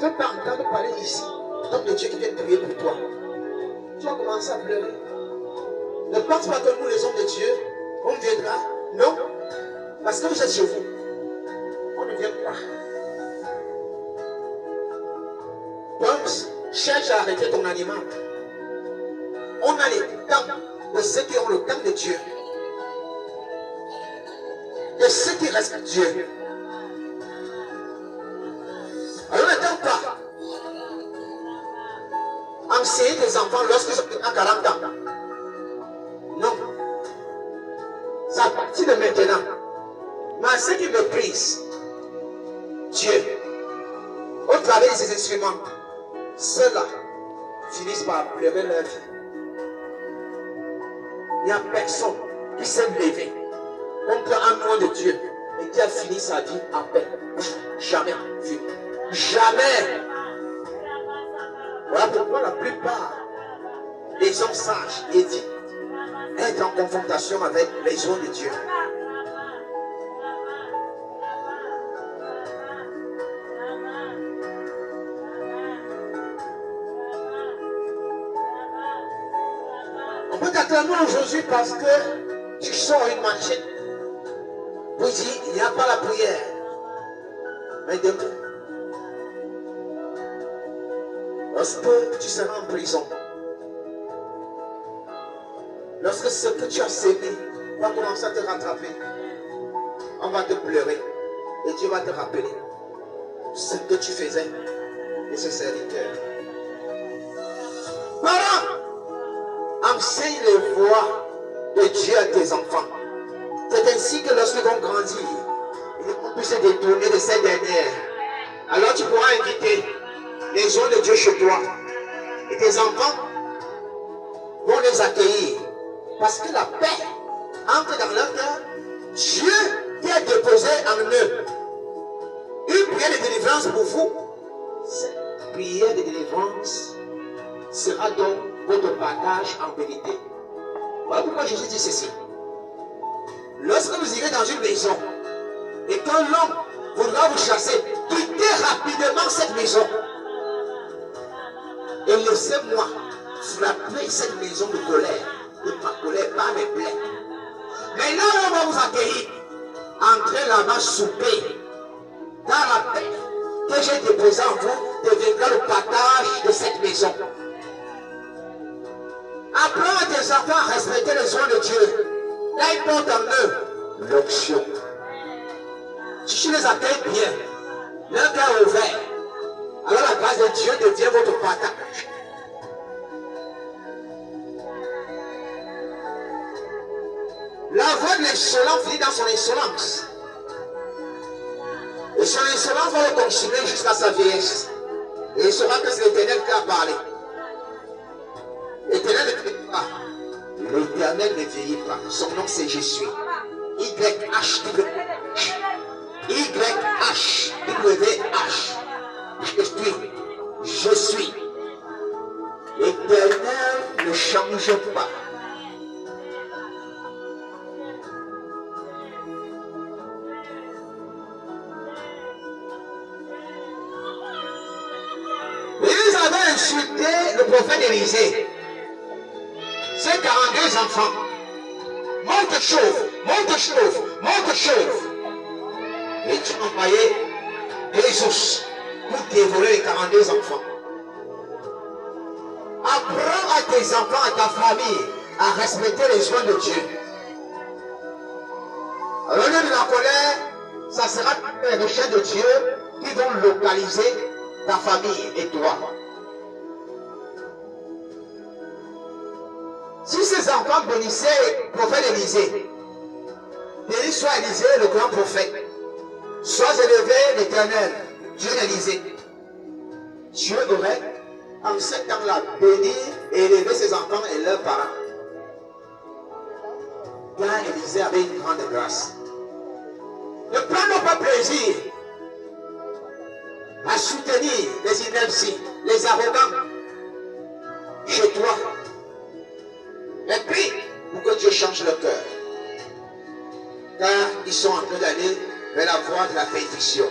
ne veux pas entendre parler ici. L'homme de Dieu qui vient prier pour toi. Tu vas commencer à pleurer. Ne pense pas que nous, les hommes de Dieu, on viendra. Non. Parce que vous êtes chez vous. On ne vient pas. Donc, cherche à arrêter ton animal. On a les temps de ceux qui ont le temps de Dieu. De ceux qui respectent Dieu. Alors n'attends pas. Enseigner tes enfants lorsqu'ils sont à 40 ans. Non. C'est à partir de maintenant. Mais à ceux qui méprisent Dieu, au travers de ces instruments, ceux-là finissent par pleurer leur vie. Il n'y a personne qui s'est levé contre un nom de Dieu et qui a fini sa vie en paix. Jamais vu. Jamais. Voilà pourquoi la plupart des hommes sages évitent d'être en confrontation avec les hommes de Dieu. On peut t'attendre aujourd'hui parce que tu sors une machine. Vous dites, il n'y a pas la prière. Mais demain, lorsque tu seras en prison, lorsque ce que tu as sémé va commencer à te rattraper, on va te pleurer et Dieu va te rappeler ce que tu faisais et ce serviteur. Parents, enseigne les voies de Dieu à tes enfants. C'est ainsi que lorsqu'ils vont grandir, ils vont plus se détourner de ces dernières. Alors tu pourras inviter les gens de Dieu chez toi. Et tes enfants vont les accueillir. Parce que la paix entre dans leur cœur. Dieu qui a déposé en eux une prière de délivrance pour vous. Cette prière de délivrance sera donc votre partage en vérité. Voilà pourquoi Jésus dit ceci. Lorsque vous irez dans une maison et quand l'homme voudra vous chasser, quittez rapidement cette maison. Et laissez-moi frapper cette maison de colère, de ma colère par mes plaies. Mais là, on va vous accueillir. Entrez là-bas, souper. Dans la paix que j'ai déposée en vous, deviendra le partage de cette maison. Apprends à tes enfants à respecter les soins de Dieu. Là, ils portent en eux l'onction. Si tu les accueilles bien, leur cœur ouvert, alors la grâce de Dieu devient votre partage. La voix de l'insolent finit dans son insolence. Et son insolence va le consumer jusqu'à sa vieillesse. Et il saura que c'est l'Éternel qui a parlé. L'Éternel ne vieillit pas. L'Éternel ne vieillit pas. Son nom c'est Je suis. YHWH. YHWH. Je suis. Je suis. L'Éternel ne change pas. Ils avaient insulté le prophète Élisée. Ses 42 enfants. Monte chauve, monte chauve, monte chauve. Et tu as envoyé des ours pour dévorer les 42 enfants. Apprends à tes enfants, à ta famille, à respecter les soins de Dieu. Alors, au lieu de la colère, ça sera les recherches de Dieu qui vont localiser ta famille et toi. Si ces enfants bénissaient le prophète Élisée, béni soit Élisée, le grand prophète, sois élevé l'Éternel, Dieu d'Élisée. Dieu aurait, en ce temps-là, béni et élevé ses enfants et leurs parents. Car Élisée avait une grande grâce. Ne prenons pas plaisir à soutenir les inepties, les arrogants chez toi. Mais prie pour que Dieu change leur cœur. Car ils sont en train d'aller vers la voie de la perdition.